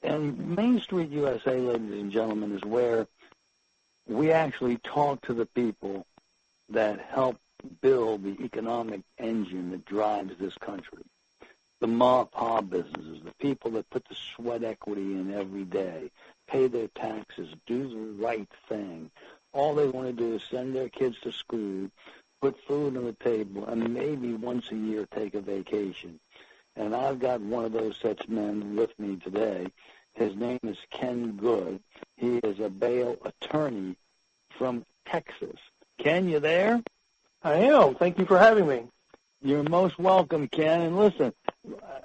And Main Street USA, ladies and gentlemen, is where we actually talk to the people that help build the economic engine that drives this country. The ma-pa businesses, the people that put the sweat equity in every day, pay their taxes, do the right thing. All they want to do is send their kids to school, put food on the table, and maybe once a year take a vacation. And I've got one of those such men with me today. His name is Ken Good. He is a bail attorney from Texas. Ken, you there? I am. Thank you for having me. You're most welcome, Ken. And listen,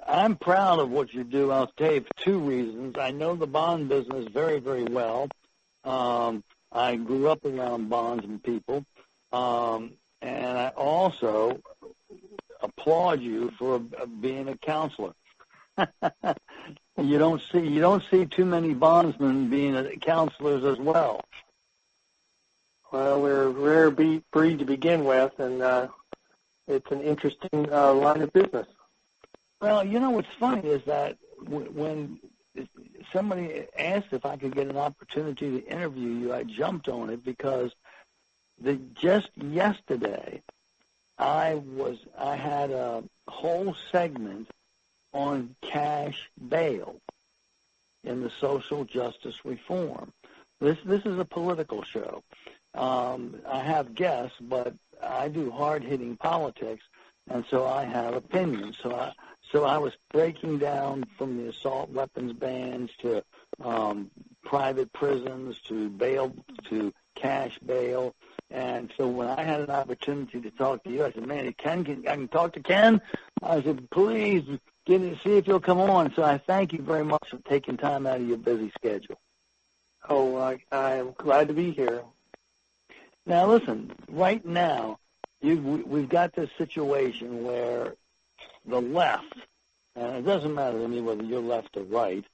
I'm proud of what you do. I'll tell you for two reasons. I know the bond business very, very well. I grew up around bonds and people. And I also applaud you for being a counselor. You don't see too many bondsmen being counselors as well. Well, we're a rare breed to begin with, and it's an interesting line of business. Well, you know what's funny is that when somebody asked if I could get an opportunity to interview you, I jumped on it because just yesterday I had a whole segment on cash bail in the social justice reform. This is a political show. I have guests, but I do hard-hitting politics, and so I have opinions. So I was breaking down from the assault weapons bans to private prisons to bail to cash bail. And so when I had an opportunity to talk to you, I said, man, I can talk to Ken? I said, please, see if you'll come on. So I thank you very much for taking time out of your busy schedule. Oh, I am glad to be here. Now, listen, right now, we've got this situation where the left, and it doesn't matter to me whether you're left or right,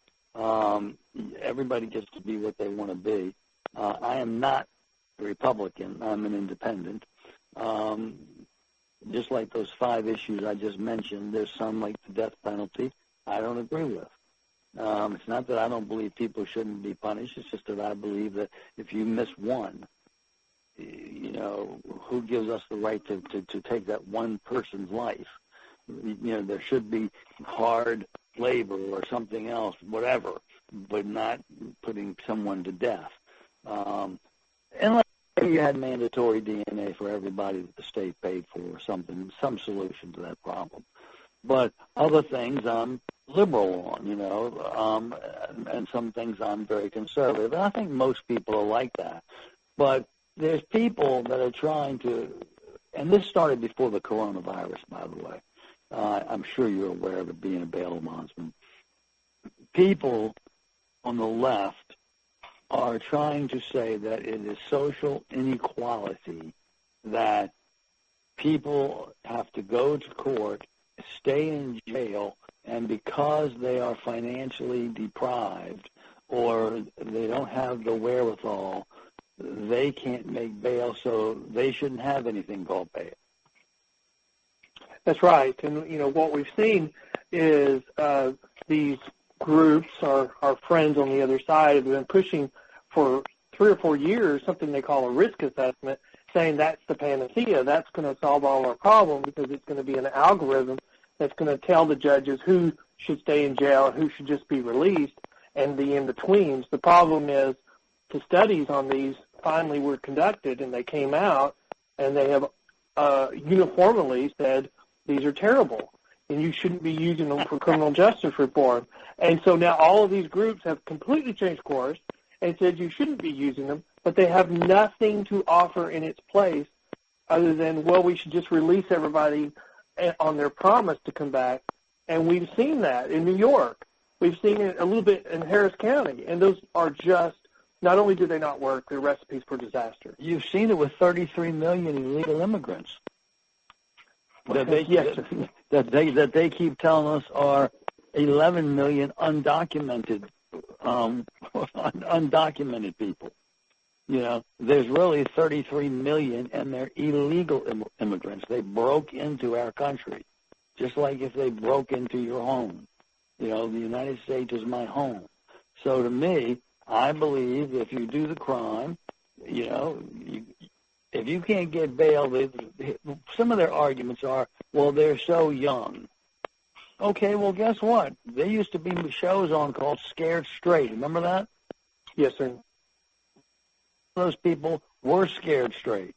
everybody gets to be what they want to be. I am not a Republican. I'm an independent. Just like those 5 issues I just mentioned, there's some like the death penalty I don't agree with. It's not that I don't believe people shouldn't be punished. It's just that I believe that if you miss one, you know, who gives us the right to take that one person's life? You know, there should be hard labor or something else, whatever, but not putting someone to death. Unless you had mandatory DNA for everybody that the state paid for or something, some solution to that problem. But other things I'm liberal on, you know, and some things I'm very conservative. And I think most people are like that. But there's people that are trying to, and this started before the coronavirus, by the way. I'm sure you're aware of it being a bail bondsman. People on the left are trying to say that it is social inequality that people have to go to court, stay in jail, and because they are financially deprived or they don't have the wherewithal, they can't make bail, so they shouldn't have anything called bail. That's right. And, you know, what we've seen is these groups, our friends on the other side, have been pushing for 3 or 4 years something they call a risk assessment, saying that's the panacea. That's going to solve all our problems because it's going to be an algorithm that's going to tell the judges who should stay in jail and who should just be released and the in-betweens. The problem is the studies on these finally were conducted, and they came out, and they have uniformly said these are terrible, and you shouldn't be using them for criminal justice reform. And so now all of these groups have completely changed course and said you shouldn't be using them, but they have nothing to offer in its place other than, well, we should just release everybody on their promise to come back. And we've seen that in New York. We've seen it a little bit in Harris County, and those are just, not only do they not work, they're recipes for disaster. You've seen it with 33 million illegal immigrants that they keep telling us are 11 million undocumented people. You know, there's really 33 million, and they're illegal immigrants. They broke into our country, just like if they broke into your home. You know, the United States is my home. So to me, I believe if you do the crime, if you can't get bail, some of their arguments are, well, they're so young. Okay, well, guess what? There used to be shows on called Scared Straight. Remember that? Yes, sir. Those people were scared straight.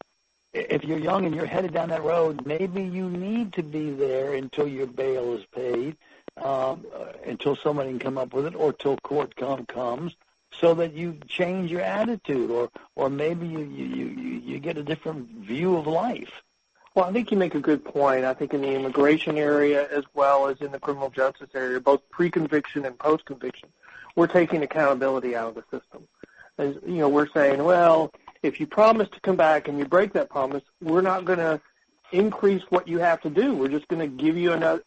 If you're young and you're headed down that road, maybe you need to be there until your bail is paid, until somebody can come up with it, or till court comes, so that you change your attitude, or maybe you get a different view of life. Well, I think you make a good point. I think in the immigration area as well as in the criminal justice area, both pre-conviction and post-conviction, we're taking accountability out of the system. As, we're saying, well, if you promise to come back and you break that promise, we're not going to increase what you have to do. We're just going to give you another,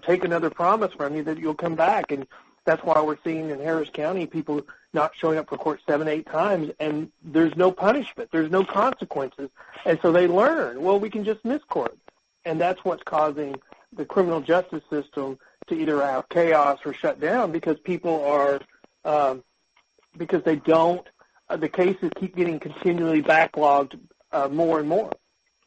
take another promise from you that you'll come back. And that's why we're seeing in Harris County people not showing up for court 7-8 times, and there's no punishment. There's no consequences. And so they learn, well, we can just miss court. And that's what's causing the criminal justice system to either have chaos or shut down, because people are, because they don't, the cases keep getting continually backlogged more and more,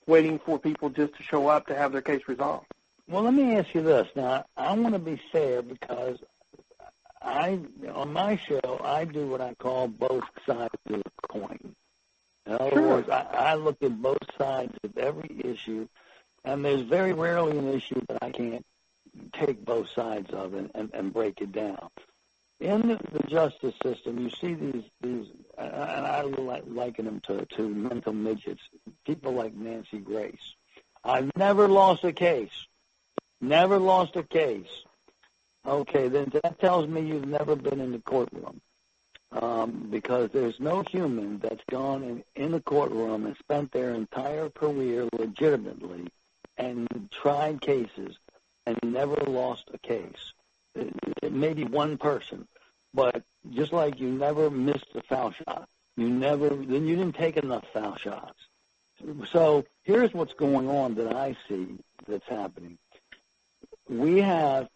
waiting for people just to show up to have their case resolved. Well, let me ask you this. Now, I want to be fair, because on my show, I do what I call both sides of the coin. In other words, I look at both sides of every issue, and there's very rarely an issue that I can't take both sides of and break it down. In the justice system, you see these, and I liken them to mental midgets, people like Nancy Grace. I've never lost a case. Never lost a case. Okay, then that tells me you've never been in the courtroom, because there's no human that's gone in the courtroom and spent their entire career legitimately and tried cases and never lost a case. It may be one person, but just like you never missed a foul shot, then you didn't take enough foul shots. So here's what's going on that I see that's happening. We have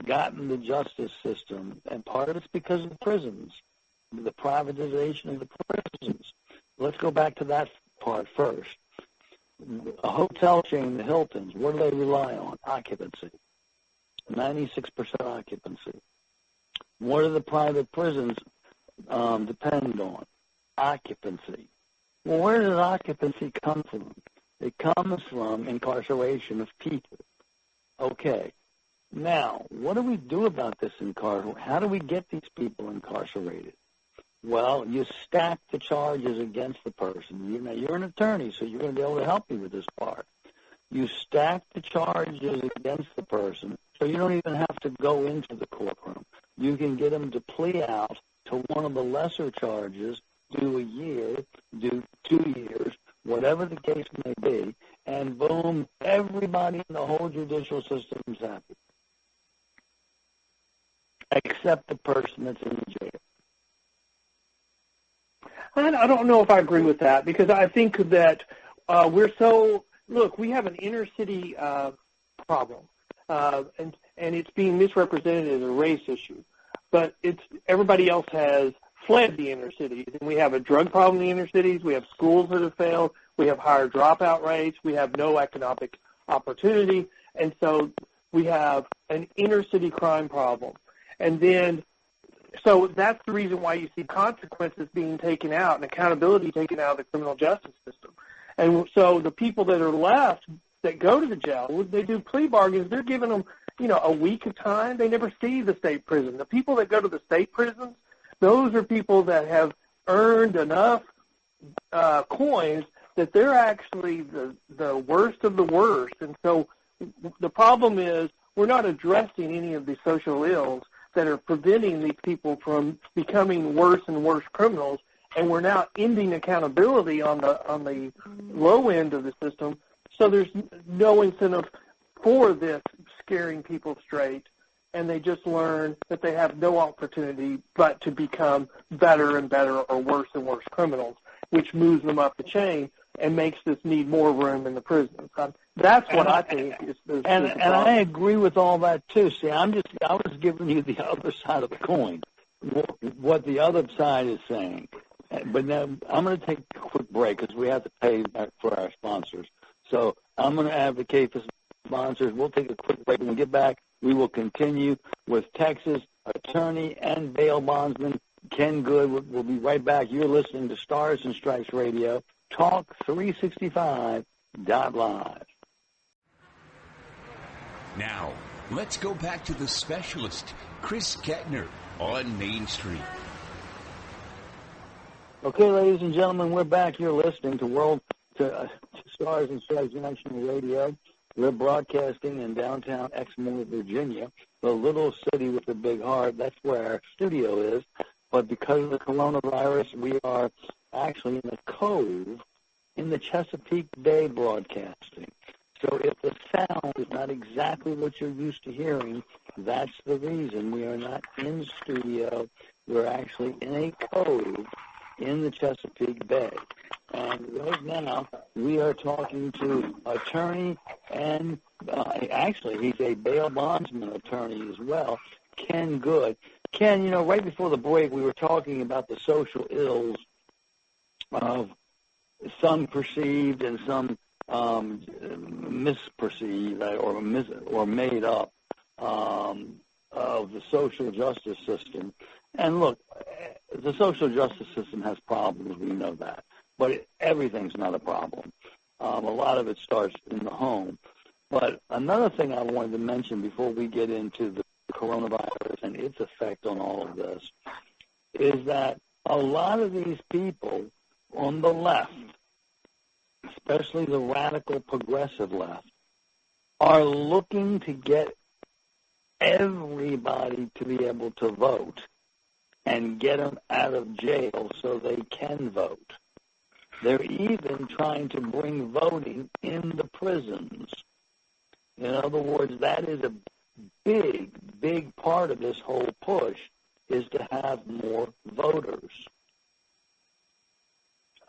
gotten the justice system, and part of it's because of prisons, the privatization of the prisons. Let's go back to that part first. A hotel chain, the Hiltons, what do they rely on? Occupancy. 96% occupancy. What do the private prisons depend on? Occupancy. Well, where does occupancy come from? It comes from incarceration of people. Okay. Now, what do we do about this incarceration? How do we get these people incarcerated? Well, you stack the charges against the person. You're an attorney, so you're going to be able to help me with this part. You stack the charges against the person, so you don't even have to go into the courtroom. You can get them to plea out to one of the lesser charges, do a year, do 2 years, whatever the case may be, and boom, everybody in the whole judicial system is happy, except the person that's in the jail. I don't know if I agree with that, because I think that we have an inner city problem, and it's being misrepresented as a race issue, but everybody else has fled the inner cities, and we have a drug problem in the inner cities, we have schools that have failed, we have higher dropout rates, we have no economic opportunity, and so we have an inner city crime problem. And then, so that's the reason why you see consequences being taken out and accountability taken out of the criminal justice system. And so the people that are left that go to the jail, they do plea bargains, they're giving them, a week of time. They never see the state prison. The people that go to the state prisons, those are people that have earned enough coins that they're actually the worst of the worst. And so the problem is we're not addressing any of the social ills that are preventing these people from becoming worse and worse criminals, and we're now ending accountability on the low end of the system. So there's no incentive for this scaring people straight, and they just learn that they have no opportunity but to become better and better or worse and worse criminals, which moves them up the chain and makes this need more room in the prisons. That's what I think is the problem. And I agree with all that too. See, I was giving you the other side of the coin. what the other side is saying. But now I'm going to take a quick break because we have to pay back for our sponsors. So I'm going to advocate for sponsors. We'll take a quick break. When we get back, we will continue with Texas attorney and bail bondsman Ken Good. We'll be right back. You're listening to Stars and Stripes Radio, Talk 365.live. Now, let's go back to the specialist, Chris Kettner, on Main Street. Okay, ladies and gentlemen, we're back. You're listening to Stars and Stripes National Radio. We're broadcasting in downtown Exmoor, Virginia, the little city with the big heart. That's where our studio is. But because of the coronavirus, we are actually in a cove in the Chesapeake Bay broadcasting. So if the sound is not exactly what you're used to hearing, that's the reason. We are not in studio. We're actually in a cove in the Chesapeake Bay. And right now, we are talking to attorney and actually he's a bail bondsman attorney as well, Ken Good. Ken, right before the break, we were talking about the social ills of some perceived and some misperceived or made up of the social justice system. And look, the social justice system has problems. We know that. But everything's not a problem. A lot of it starts in the home. But another thing I wanted to mention before we get into the coronavirus and its effect on all of this is that a lot of these people on the left, especially the radical progressive left, are looking to get everybody to be able to vote and get them out of jail so they can vote. They're even trying to bring voting in the prisons. In other words, that is a big, big part of this whole push is to have more voters.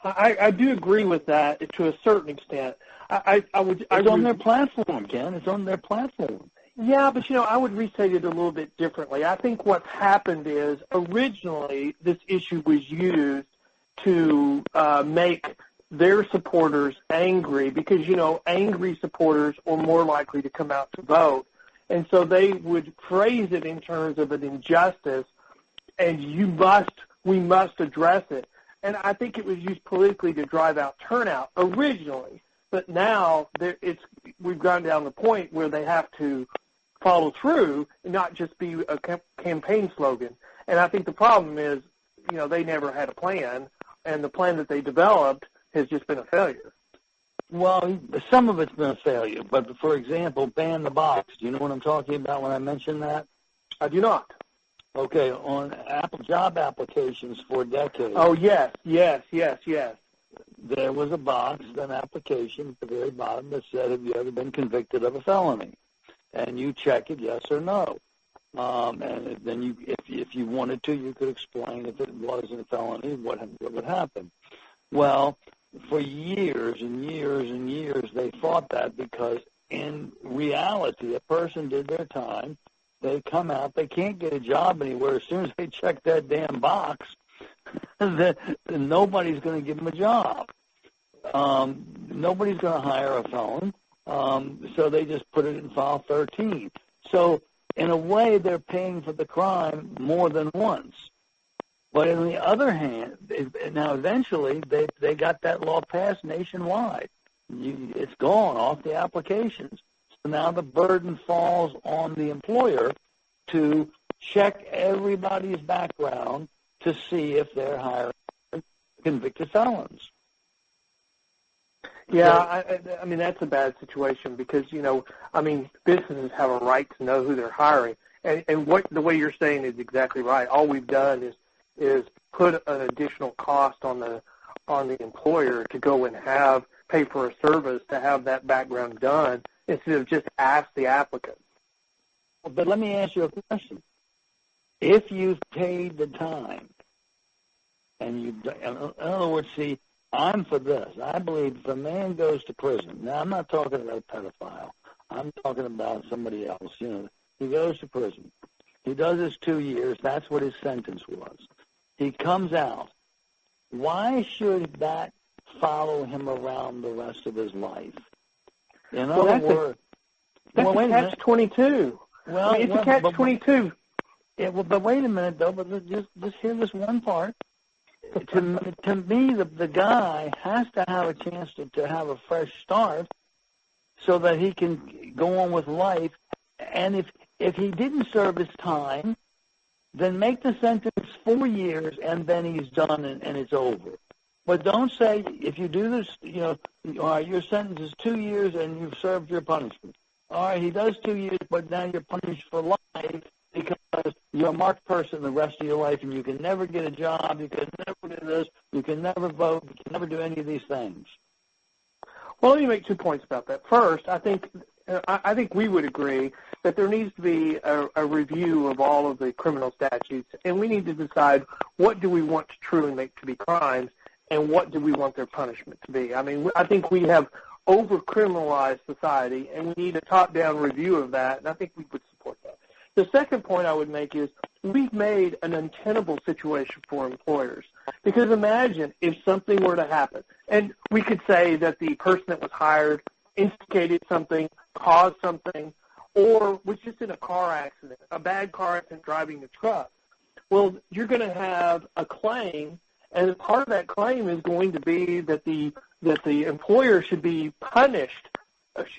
I do agree with that to a certain extent. It's on their platform, Ken. It's on their platform. Yeah, but, I would restate it a little bit differently. I think what's happened is originally this issue was used to make their supporters angry because, angry supporters are more likely to come out to vote. And so they would phrase it in terms of an injustice, and we must address it. And I think it was used politically to drive out turnout originally. But now we've gone down the point where they have to follow through and not just be a campaign slogan. And I think the problem is, they never had a plan, and the plan that they developed has just been a failure. Well, some of it's been a failure. But, for example, ban the box. Do you know what I'm talking about when I mention that? I do not. Okay, on job applications for decades. Oh, yes. There was a box, an application at the very bottom that said, have you ever been convicted of a felony? And you check it, yes or no. And then if you wanted to, you could explain if it wasn't a felony, what would happen. Well, for years and years and years, they fought that because in reality, a person did their time, they come out, they can't get a job anywhere. As soon as they check that damn box, then nobody's going to give them a job. Nobody's going to hire a felon, so they just put it in file 13. So in a way, they're paying for the crime more than once. But on the other hand, now eventually they got that law passed nationwide. It's gone off the applications. So now the burden falls on the employer to check everybody's background to see if they're hiring convicted felons. Yeah, I mean, that's a bad situation because, businesses have a right to know who they're hiring. And the way you're saying is exactly right. All we've done is put an additional cost on the employer to go and pay for a service to have that background done instead of just ask the applicant. But let me ask you a question. If you've paid the time, and in other words, see, I'm for this. I believe if a man goes to prison, now I'm not talking about a pedophile. I'm talking about somebody else. He goes to prison. He does his 2 years. That's what his sentence was. He comes out. Why should that follow him around the rest of his life? In other words, that's a catch-22. Well, it's a catch-22. Yeah, well, but wait a minute, though. But just hear this one part. To me, the guy has to have a chance to have a fresh start so that he can go on with life. And if he didn't serve his time, then make the sentence 4 years, and then he's done and it's over. But don't say, if you do this, all right, your sentence is 2 years and you've served your punishment. All right, he does 2 years, but now you're punished for life because you're a marked person the rest of your life, and you can never get a job, you can never do this, you can never vote, you can never do any of these things. Well, let me make 2 points about that. First, I think we would agree that there needs to be a review of all of the criminal statutes, and we need to decide what do we want to truly make to be crimes and what do we want their punishment to be. I mean, I think we have over-criminalized society, and we need a top-down review of that, and I think we would support that. The second point I would make is we've made an untenable situation for employers. Because imagine if something were to happen, and we could say that the person that was hired instigated something, caused something, or was just in a car accident, a bad car accident driving the truck. Well, you're going to have a claim, and part of that claim is going to be that the employer should be punished,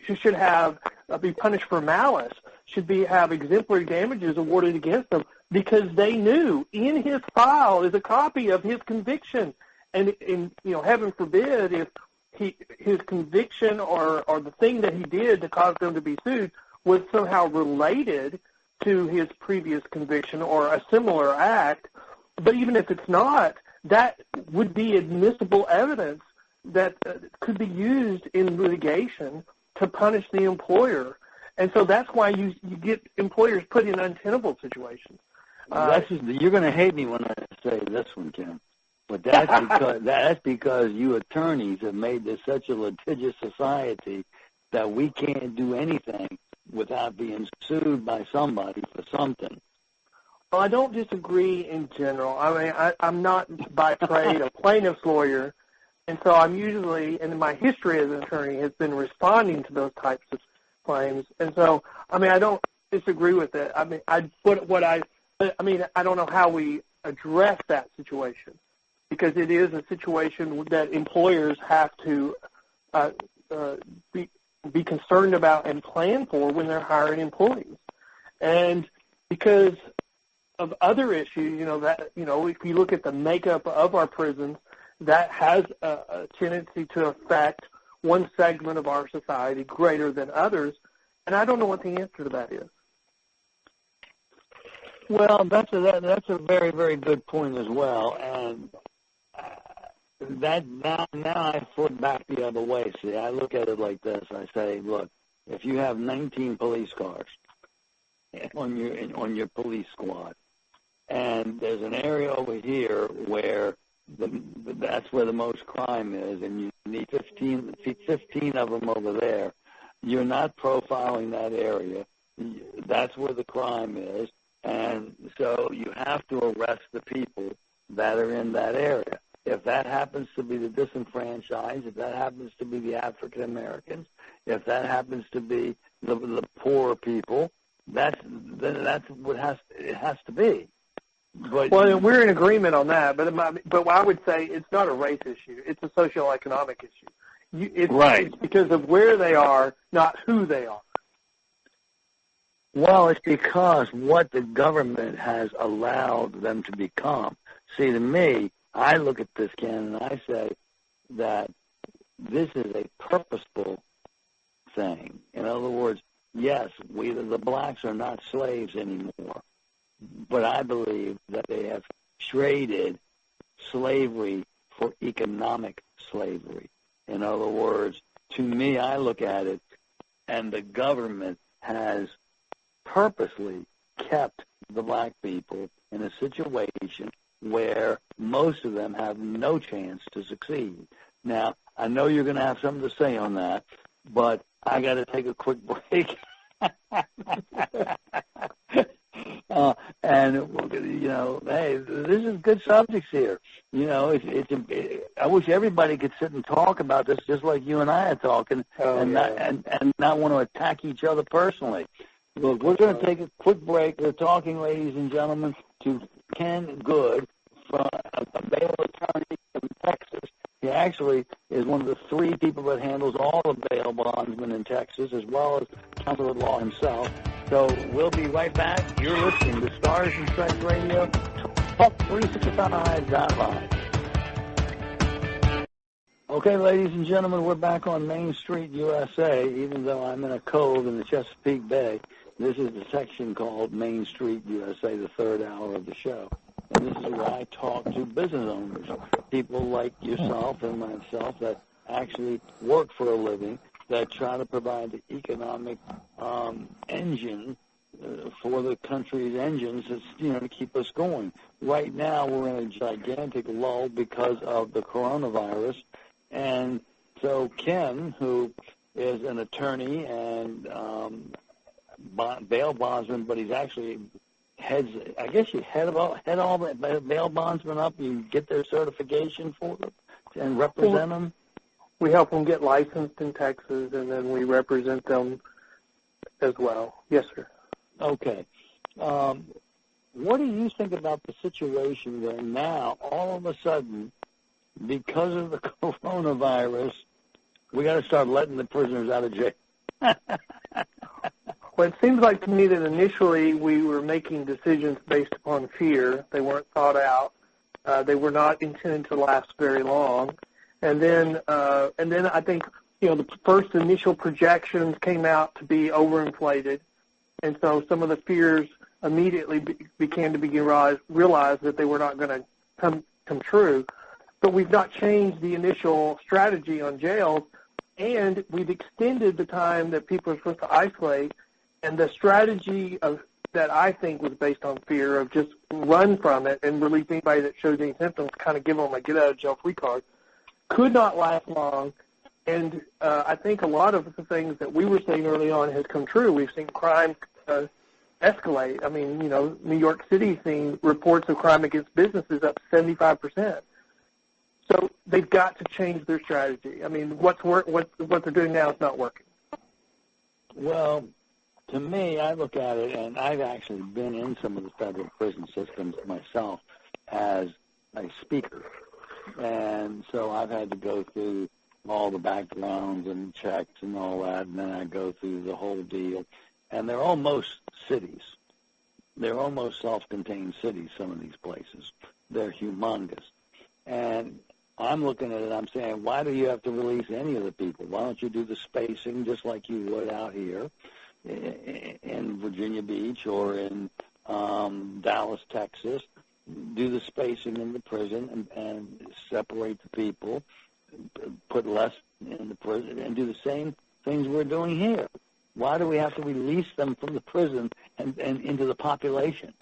should be punished for malice, should have exemplary damages awarded against them because they knew in his file is a copy of his conviction, and heaven forbid if his conviction or the thing that he did to cause them to be sued was somehow related to his previous conviction or a similar act. But even if it's not, that would be admissible evidence that could be used in litigation to punish the employer. And so that's why you get employers put in untenable situations. You're going to hate me when I say this one, Kim. But that's because you attorneys have made this such a litigious society that we can't do anything without being sued by somebody for something. Well, I don't disagree in general. I mean, I'm not by trade a plaintiff's lawyer, and so I'm usually, and my history as an attorney has been responding to those types of claims. And so, I mean, I don't disagree with it. I mean, I don't know how we address that situation because it is a situation that employers have to be concerned about and plan for when they're hiring employees. And because of other issues, if you look at the makeup of our prisons, that has a tendency to affect one segment of our society greater than others, and I don't know what the answer to that is. Well, that's a very, very good point as well, and that now I flip back the other way. See, I look at it like this. I say, look, if you have 19 police cars on your police squad, and there's an area over here where that's where the most crime is, and you need 15 of them over there. You're not profiling that area. That's where the crime is, and so you have to arrest the people that are in that area. If that happens to be the disenfranchised, if that happens to be the African Americans, if that happens to be the poorer people, that's what it has to be. But, well, we're in agreement on that, but I would say it's not a race issue. It's a socioeconomic issue. It's because of where they are, not who they are. Well, it's because what the government has allowed them to become. See, to me, I look at this, Ken, and I say that this is a purposeful thing. In other words, yes, the blacks are not slaves anymore. But I believe that they have traded slavery for economic slavery. In other words, to me, I look at it, and the government has purposely kept the black people in a situation where most of them have no chance to succeed. Now, I know you're going to have something to say on that, but I got to take a quick break. And, hey, this is good subjects here. I wish everybody could sit and talk about this just like you and I are talking, not want to attack each other personally. Look, we're going to take a quick break. We're talking, ladies and gentlemen, to Ken Good, from a bail attorney from Texas. He actually is one of the 3 people that handles all the bail bondsmen in Texas, as well as counsel at law himself. So we'll be right back. You're listening to Stars and Stripes Radio, Talk365.live. Okay, ladies and gentlemen, we're back on Main Street, USA. Even though I'm in a cove in the Chesapeake Bay, this is the section called Main Street, USA, the third hour of the show. And this is where I talk to business owners, people like yourself and myself that actually work for a living, that try to provide the economic engine for the country's engines to keep us going. Right now, we're in a gigantic lull because of the coronavirus. And so Ken, who is an attorney and bail bondsman, but he's actually you head all the bail bondsmen up. You get their certification for them and represent them. We help them get licensed in Texas, and then we represent them as well. Yes, sir. Okay. What do you think about the situation where now, all of a sudden, because of the coronavirus, we got to start letting the prisoners out of jail? Well, it seems like to me that initially we were making decisions based upon fear. They weren't thought out. They were not intended to last very long. And then I think, the first initial projections came out to be overinflated. And so some of the fears immediately began to realize that they were not going to come true. But we've not changed the initial strategy on jails, and we've extended the time that people are supposed to isolate. And the strategy that I think was based on fear of just run from it and release anybody that shows any symptoms, kind of give them a get-out-of-jail-free card, could not last long. And I think a lot of the things that we were saying early on has come true. We've seen crime escalate. I mean, New York City's seen reports of crime against businesses up 75%. So they've got to change their strategy. I mean, what they're doing now is not working. Well, to me, I look at it, and I've actually been in some of the federal prison systems myself as a speaker. And so I've had to go through all the backgrounds and checks and all that, and then I go through the whole deal. And they're almost cities. They're almost self-contained cities, some of these places. They're humongous. And I'm looking at it, I'm saying, why do you have to release any of the people? Why don't you do the spacing just like you would out here in Virginia Beach or in Dallas, Texas? Do the spacing in the prison and separate the people, put less in the prison, and do the same things we're doing here. Why do we have to release them from the prison and into the population?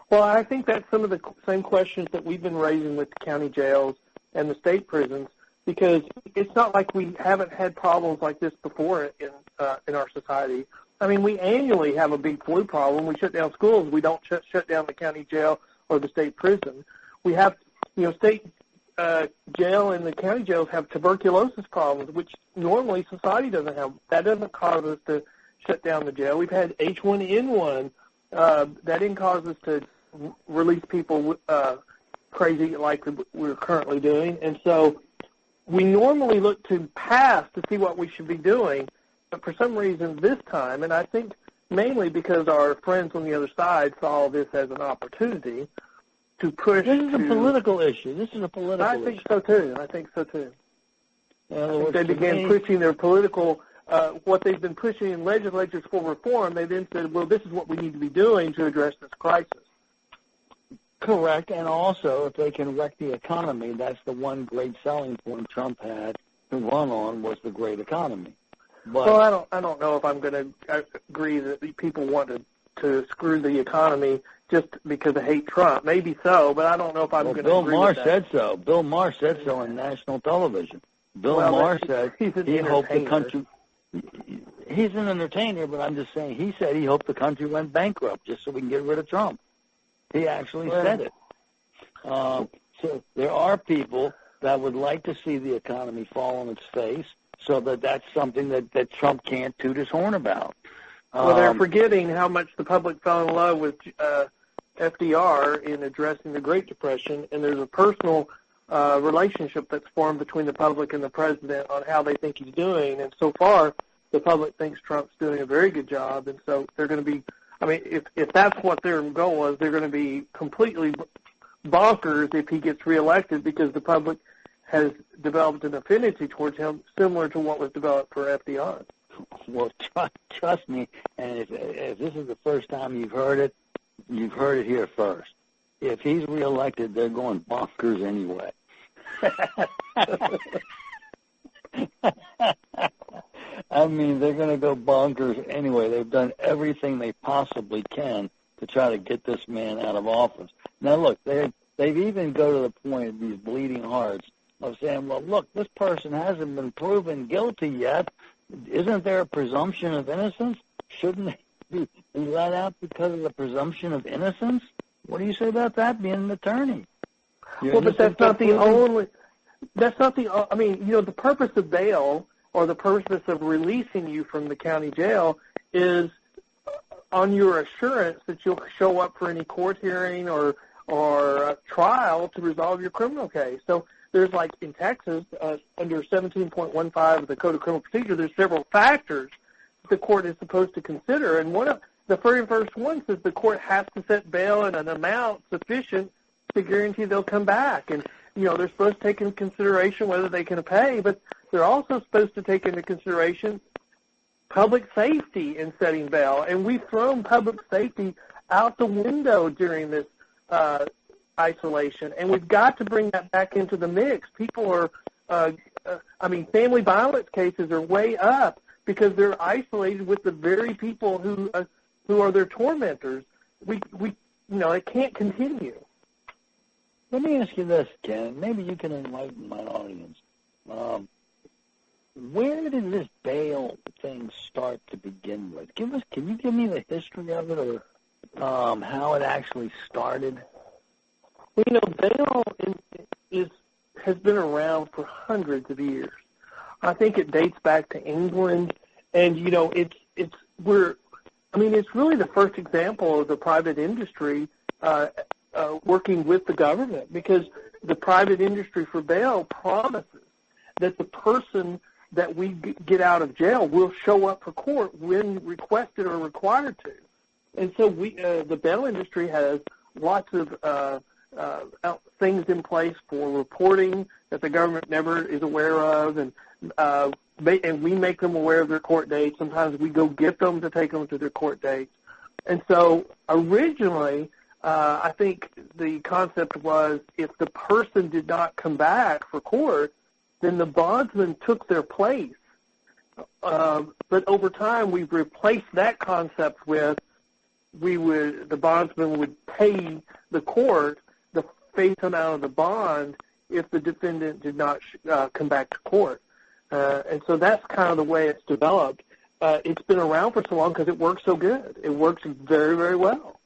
Well, I think that's some of the same questions that we've been raising with the county jails and the state prisons, because it's not like we haven't had problems like this before in our society. I mean, we annually have a big flu problem. We shut down schools. We don't shut down the county jail or the state prison. We have, state jail and the county jails have tuberculosis problems, which normally society doesn't have. That doesn't cause us to shut down the jail. We've had H1N1. That didn't cause us to release people crazy like we're currently doing. And so we normally look to past to see what we should be doing, but for some reason this time, and I think mainly because our friends on the other side saw this as an opportunity to push. This is a political issue. This is a political issue. I think so too. In other I think words, they began pushing their political, what they've been pushing in legislatures for reform. They then said, well, this is what we need to be doing to address this crisis. Correct, and also if they can wreck the economy, that's the one great selling point Trump had to run on, was the great economy. But, well, I don't know if I'm going to agree that people want to screw the economy just because they hate Trump. Maybe so, but I don't know if I'm going to agree with that. Said so. Bill Maher said so on national television. Bill Maher said he hoped the country. He's an entertainer, but I'm just saying he said he hoped the country went bankrupt just so we can get rid of Trump. He actually said it. So there are people that would like to see the economy fall on its face, so that's something that Trump can't toot his horn about. Well, they're forgetting how much the public fell in love with FDR in addressing the Great Depression, and there's a personal relationship that's formed between the public and the president on how they think he's doing. And so far, the public thinks Trump's doing a very good job, and so they're going to be, I mean, if that's what their goal is, they're going to be completely bonkers if he gets reelected, because the public has developed an affinity towards him similar to what was developed for FDR. Well, trust me, and if this is the first time you've heard it here first. If he's reelected, they're going bonkers anyway. I mean, they're going to go bonkers anyway. They've done everything they possibly can to try to get this man out of office. Now, look, they've even go to the point of these bleeding hearts of saying, well, look, this person hasn't been proven guilty yet. Isn't there a presumption of innocence? Shouldn't they be let out because of the presumption of innocence? What do you say about that, being an attorney? Well, but that's not the only, I mean, you know, the purpose of bail or the purpose of releasing you from the county jail is on your assurance that you'll show up for any court hearing or a trial to resolve your criminal case. So there's, like in Texas, under 17.15 of the Code of Criminal Procedure, there's several factors the court is supposed to consider, and one of the very first one says the court has to set bail at an amount sufficient to guarantee they'll come back. And, you know, they're supposed to take into consideration whether they can pay, but they're also supposed to take into consideration public safety in setting bail. And we've thrown public safety out the window during this isolation, and we've got to bring that back into the mix. People are, family violence cases are way up because they're isolated with the very people who are their tormentors. It can't continue. Let me ask you this, Ken. Maybe you can enlighten my audience. Where did this bail thing start to begin with? Can you give me the history of it, or how it actually started? Well, you know, bail has been around for hundreds of years. I think it dates back to England, and you know, it's really the first example of the private industry working with the government, because the private industry for bail promises that the person that we get out of jail will show up for court when requested or required to. And so the bail industry has lots of things in place for reporting that the government never is aware of, and we make them aware of their court dates. Sometimes we go get them to take them to their court dates. And so originally, I think the concept was if the person did not come back for court, then the bondsman took their place. But over time, we've replaced that concept with the bondsman would pay the court the face amount of the bond if the defendant did not come back to court. And so that's kind of the way it's developed. It's been around for so long because it works so good. It works very, very well.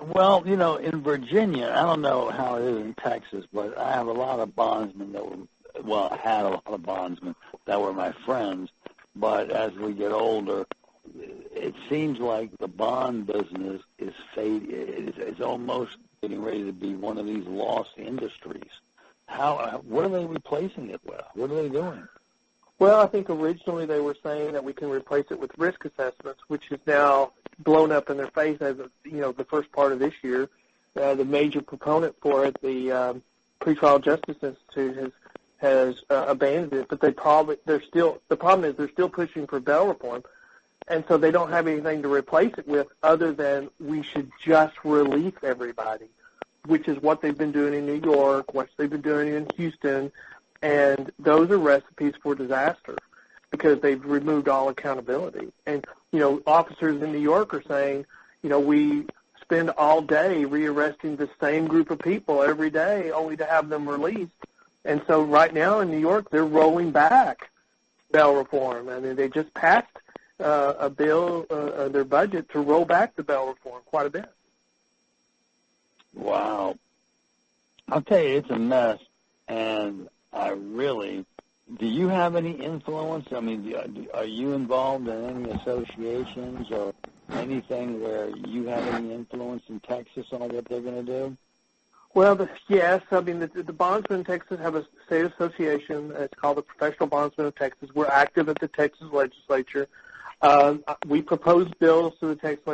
Well, you know, in Virginia, I don't know how it is in Texas, but I have a lot of bondsmen I had a lot of bondsmen that were my friends. But as we get older, it seems like the bond business is fading. It's almost getting ready to be one of these lost industries. What are they replacing it with? What are they doing? Well, I think originally they were saying that we can replace it with risk assessments, which is now blown up in their face as the first part of this year. The major proponent for it, the Pretrial Justice Institute, has abandoned it. But the problem is they're still pushing for bail reform, and so they don't have anything to replace it with other than we should just release everybody, which is what they've been doing in New York, what they've been doing in Houston. And those are recipes for disaster because they've removed all accountability. And, you know, officers in New York are saying, you know, we spend all day rearresting the same group of people every day only to have them released. And so right now in New York, they're rolling back bail reform. I mean, they just passed a bill, their budget, to roll back the bail reform quite a bit. Wow. I'll tell you, it's a mess, and do you have any influence? I mean, are you involved in any associations or anything where you have any influence in Texas on what they're going to do? Well, yes. I mean, the Bondsmen of Texas have a state association. It's called the Professional Bondsmen of Texas. We're active at the Texas legislature. We propose bills to the Texas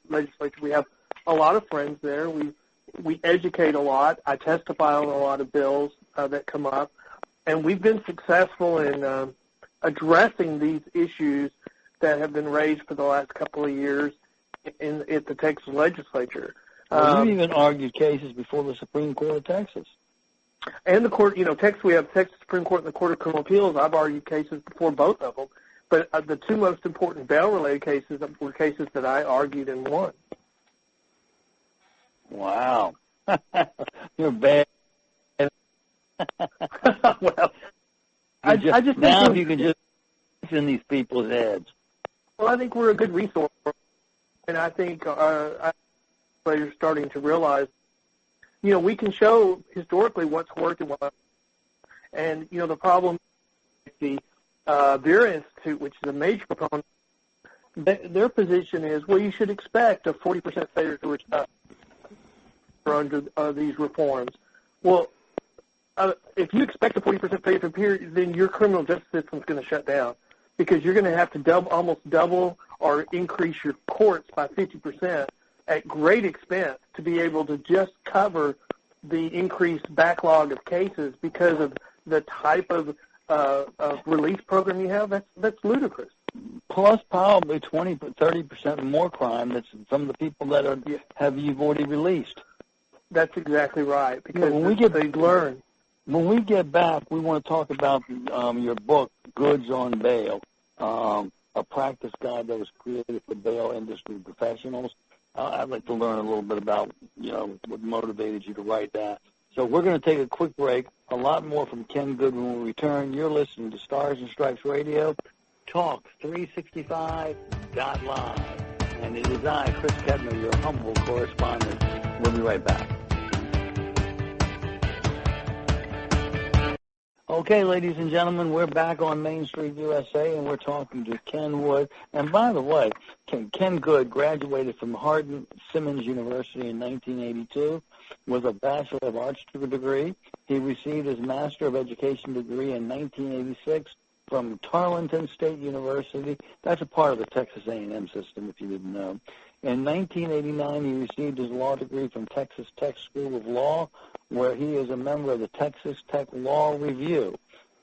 legislature. We have a lot of friends there. We educate a lot. I testify on a lot of bills that come up. And we've been successful in addressing these issues that have been raised for the last couple of years at the Texas legislature. Well, you even argued cases before the Supreme Court of Texas. And the court, Texas, we have Texas Supreme Court and the Court of Criminal Appeals. I've argued cases before both of them. But the two most important bail-related cases were cases that I argued and won. Wow. You're bad. Well, I just now think you can just in these people's heads. Well, I think we're a good resource, and I think players starting to realize, we can show historically what's worked and what. And the problem, the Vera Institute, which is a major proponent, their position is, well, you should expect a 40% failure to return under these reforms. Well, if you expect a 40% failure to appear, then your criminal justice system is going to shut down because you're going to have to almost double or increase your courts by 50% at great expense to be able to just cover the increased backlog of cases because of the type of release program you have. That's ludicrous. Plus probably 20-30% more crime that's from the people that you've already released. That's exactly right. Because they learn. When we get back, we want to talk about your book, Goods on Bail, a practice guide that was created for bail industry professionals. I'd like to learn a little bit about, what motivated you to write that. So we're going to take a quick break. A lot more from Ken Good when we return. You're listening to Stars and Stripes Radio, Talk 365.live. And it is I, Chris Kettner, your humble correspondent. We'll be right back. Okay, ladies and gentlemen, we're back on Main Street, USA, and we're talking to Ken Wood. And by the way, Ken Good graduated from Hardin-Simmons University in 1982 with a Bachelor of Arts degree. He received his Master of Education degree in 1986 from Tarleton State University. That's a part of the Texas A&M system, if you didn't know. In 1989, he received his law degree from Texas Tech School of Law, where he is a member of the Texas Tech Law Review.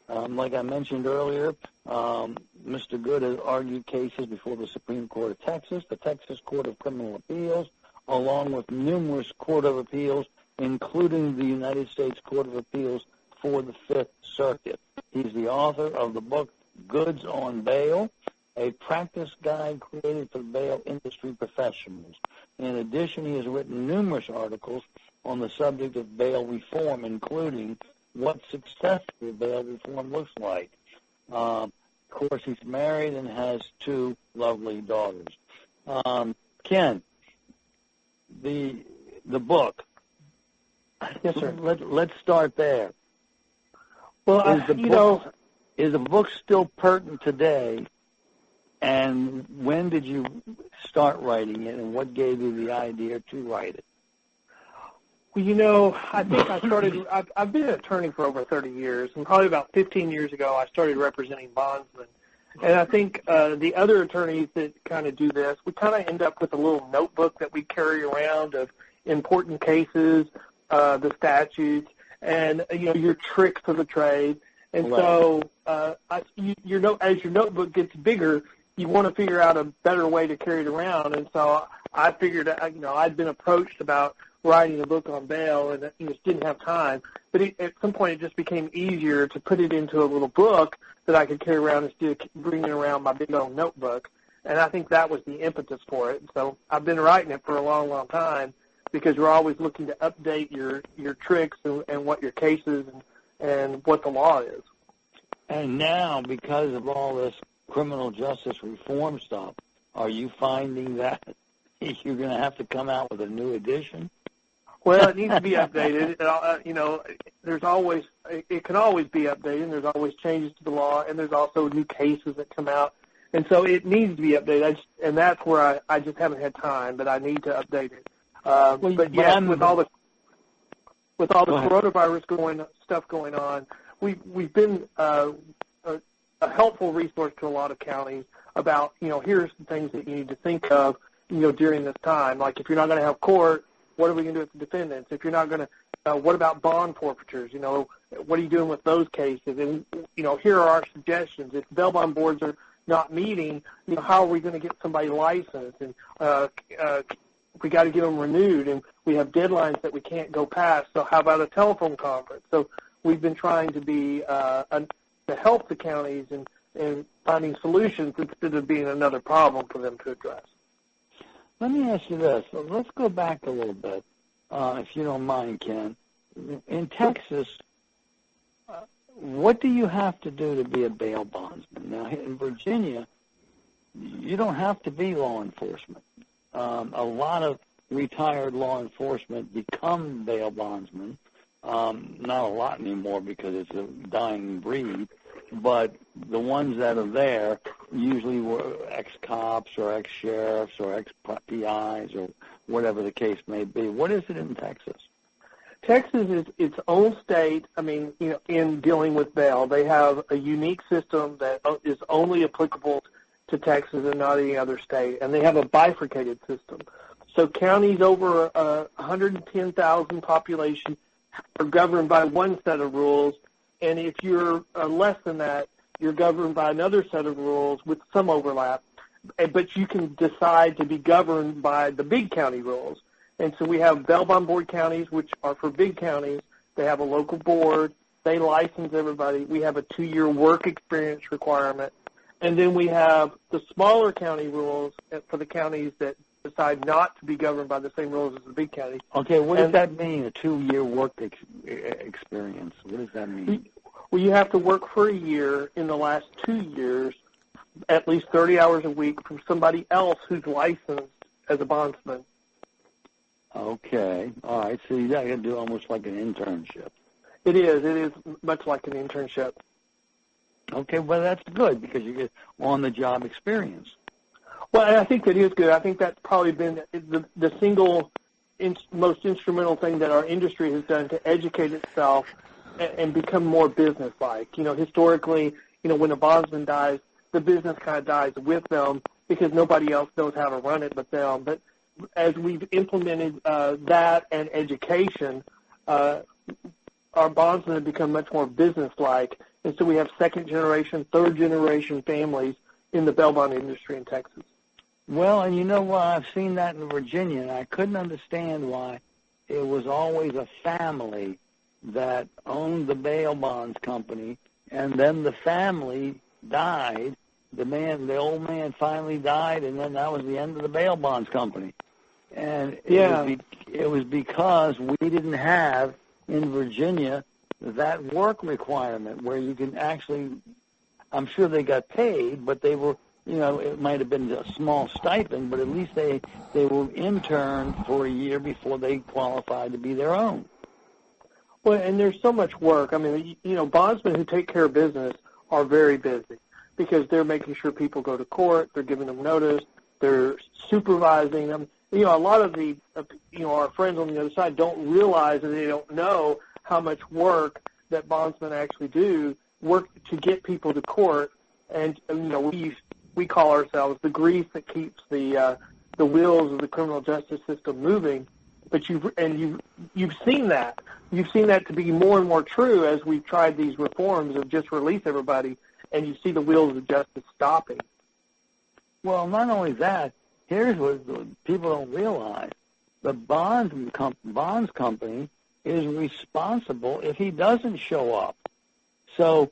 Like I mentioned earlier, Mr. Good has argued cases before the Supreme Court of Texas, the Texas Court of Criminal Appeals, along with numerous Court of Appeals, including the United States Court of Appeals for the Fifth Circuit. He's the author of the book Goods on Bail, a practice guide created for bail industry professionals. In addition, he has written numerous articles on the subject of bail reform, including what successful bail reform looks like. Of course, he's married and has two lovely daughters. Ken, the book. Yes, sir. Let's start there. Well, is the book still pertinent today? And when did you start writing it, and what gave you the idea to write it? Well, I think I started, I've been an attorney for over 30 years, and probably about 15 years ago I started representing bondsmen. And I think the other attorneys that kind of do this, we kind of end up with a little notebook that we carry around of important cases, the statutes, and, your tricks of the trade. And right. So as your notebook gets bigger, you want to figure out a better way to carry it around. And so I figured, I'd been approached about writing a book on bail and just didn't have time. But at some point it just became easier to put it into a little book that I could carry around instead of bringing around my big old notebook. And I think that was the impetus for it. So I've been writing it for a long, long time because you're always looking to update your tricks and what your cases and what the law is. And now, because of all this criminal justice reform stuff, are you finding that you're going to have to come out with a new edition? Well, it needs to be updated. It can always be updated, and there's always changes to the law, and there's also new cases that come out. And so it needs to be updated, and that's where I just haven't had time, but I need to update it. But yes, with all the coronavirus stuff going on, we've been a helpful resource to a lot of counties about, here's the things that you need to think of, during this time. Like if you're not going to have court, what are we going to do with the defendants? If you're not going to, what about bond forfeitures? What are you doing with those cases? And, here are our suggestions. If bail bond boards are not meeting, how are we going to get somebody licensed? And we got to get them renewed, and we have deadlines that we can't go past. So how about a telephone conference? So we've been trying to be to help the counties in finding solutions instead of being another problem for them to address. Let me ask you this. Let's go back a little bit, if you don't mind, Ken. In Texas, what do you have to do to be a bail bondsman? Now, in Virginia, you don't have to be law enforcement. A lot of retired law enforcement become bail bondsmen. Not a lot anymore because it's a dying breed, but the ones that are there usually were ex-cops or ex-sheriffs or ex-PIs or whatever the case may be. What is it in Texas? Texas is its own state. I mean, in dealing with bail, they have a unique system that is only applicable to Texas and not any other state, and they have a bifurcated system. So counties over 110,000 population are governed by one set of rules, and if you're less than that, you're governed by another set of rules with some overlap. But you can decide to be governed by the big county rules. And so we have bail bond board counties, which are for big counties. They have a local board. They license everybody. We have a 2-year work experience requirement. And then we have the smaller county rules for the counties that decide not to be governed by the same rules as the big counties. Okay, what does that mean, a 2-year work experience? What does that mean? Well, you have to work for a year in the last 2 years, at least 30 hours a week from somebody else who's licensed as a bondsman. Okay, all right, so you got to do almost like an internship. It is much like an internship. Okay, well, that's good because you get on-the-job experience. Well, and I think that is good. I think that's probably been the single most instrumental thing that our industry has done to educate itself and become more business-like. Historically, when a bondsman dies, the business kind of dies with them because nobody else knows how to run it but them. But as we've implemented that and education, our bondsmen have become much more business-like. And so we have second-generation, third-generation families in the bail bond industry in Texas. Well, and you know what? I've seen that in Virginia, and I couldn't understand why it was always a family that owned the bail bonds company, and then the family died. The old man finally died, and then that was the end of the bail bonds company. And it was because we didn't have in Virginia that work requirement where you can actually, I'm sure they got paid, but they were, it might have been a small stipend, but at least they were interned for a year before they qualified to be their own. Well, and there's so much work. I mean, bondsmen who take care of business are very busy because they're making sure people go to court, they're giving them notice, they're supervising them. A lot of the, our friends on the other side don't realize and they don't know how much work that bondsmen actually do, work to get people to court. And, we call ourselves the grease that keeps the wheels of the criminal justice system moving. But you've seen that. You've seen that to be more and more true as we've tried these reforms of just release everybody, and you see the wheels of justice stopping. Well, not only that, here's what people don't realize. The bonds company is responsible if he doesn't show up. So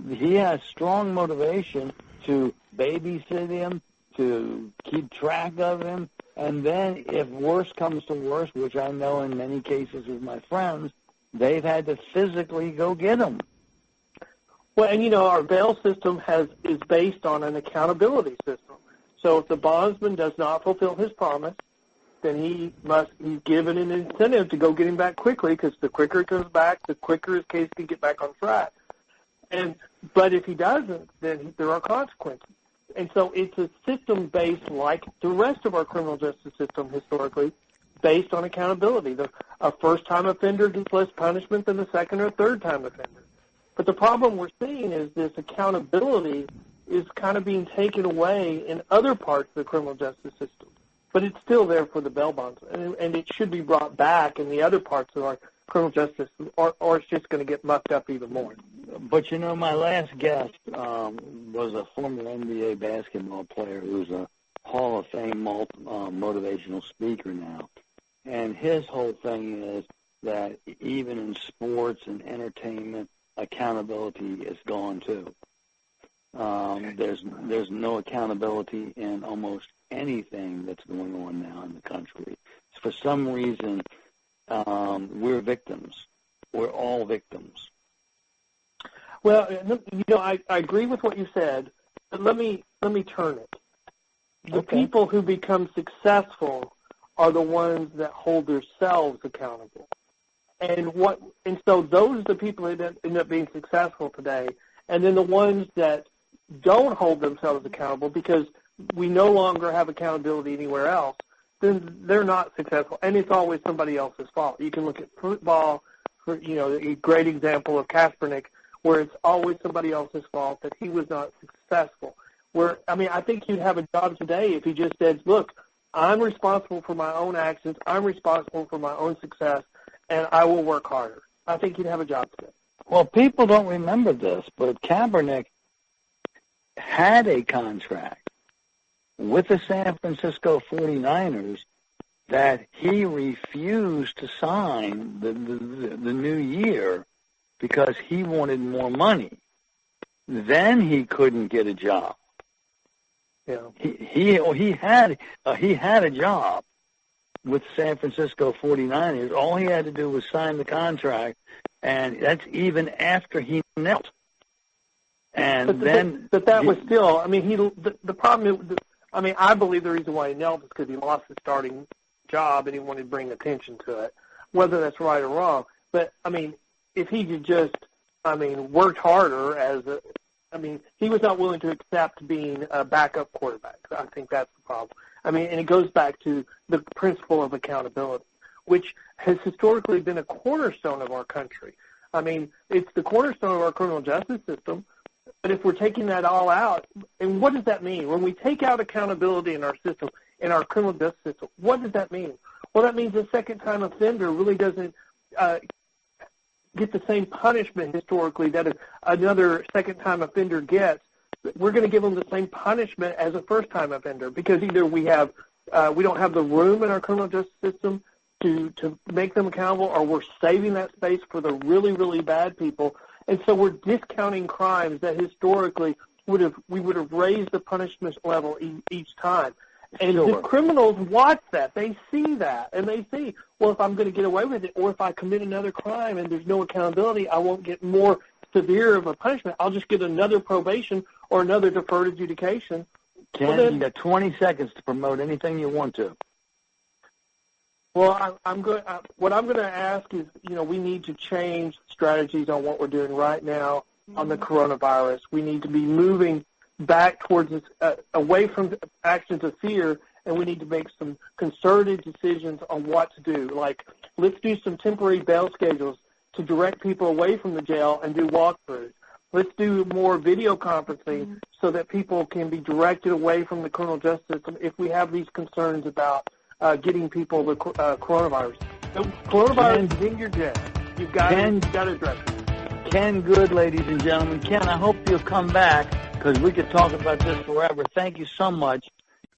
he has strong motivation to babysit him, to keep track of him, and then if worse comes to worse, which I know in many cases with my friends, they've had to physically go get him. Well, and our bail system is based on an accountability system. So if the bondsman does not fulfill his promise, then he's given an incentive to go get him back quickly, because the quicker it goes back, the quicker his case can get back on track. But if he doesn't, then there are consequences. And so it's a system based, like the rest of our criminal justice system historically, based on accountability. A first-time offender gets less punishment than a second or third-time offender. But the problem we're seeing is this accountability is kind of being taken away in other parts of the criminal justice system. But it's still there for the bail bonds, and it should be brought back in the other parts of our criminal justice, or it's just going to get mucked up even more. But, my last guest was a former NBA basketball player who's a Hall of Fame motivational speaker now. And his whole thing is that even in sports and entertainment, accountability is gone too. There's no accountability in almost anything that's going on now in the country. For some reason, we're victims. We're all victims. Well, I agree with what you said, but let me turn it. The people who become successful are the ones that hold themselves accountable. And so those are the people that end up being successful today. And then the ones that don't hold themselves accountable because we no longer have accountability anywhere else, then they're not successful. And it's always somebody else's fault. You can look at football, a great example of Kaepernick, where it's always somebody else's fault that he was not successful. I think you'd have a job today if he just said, look, I'm responsible for my own actions, I'm responsible for my own success, and I will work harder. I think you'd have a job today. Well, people don't remember this, but Kaepernick had a contract with the San Francisco 49ers that he refused to sign the new year because he wanted more money. Then he couldn't get a job. Yeah. He had a job with San Francisco 49ers. All he had to do was sign the contract, and that's even after he knelt. And but that was still. The problem is, I believe the reason why he knelt is because he lost his starting job and he wanted to bring attention to it, whether that's right or wrong. But if he had just, worked harder he was not willing to accept being a backup quarterback. I think that's the problem. And it goes back to the principle of accountability, which has historically been a cornerstone of our country. It's the cornerstone of our criminal justice system. But if we're taking that all out, and what does that mean? When we take out accountability in our system, in our criminal justice system, what does that mean? Well, that means a second-time offender really doesn't get the same punishment historically that another second-time offender gets. We're going to give them the same punishment as a first-time offender because either we don't have the room in our criminal justice system to make them accountable, or we're saving that space for the really, really bad people. And so we're discounting crimes that historically we would have raised the punishment level each time. And the criminals watch that. They see that. And they see, well, if I'm going to get away with it, or if I commit another crime and there's no accountability, I won't get more severe of a punishment. I'll just get another probation or another deferred adjudication. Ken, you got 20 seconds to promote anything you want to. Well, what I'm going to ask is, we need to change strategies on what we're doing right now on the coronavirus. We need to be moving back towards this, away from actions of fear, and we need to make some concerted decisions on what to do. Like, let's do some temporary bail schedules to direct people away from the jail and do walkthroughs. Let's do more video conferencing so that people can be directed away from the criminal justice system if we have these concerns about getting people the coronavirus. So coronavirus is in your jail. You've got to address it. Ken Good, ladies and gentlemen. Ken, I hope you'll come back because we could talk about this forever. Thank you so much.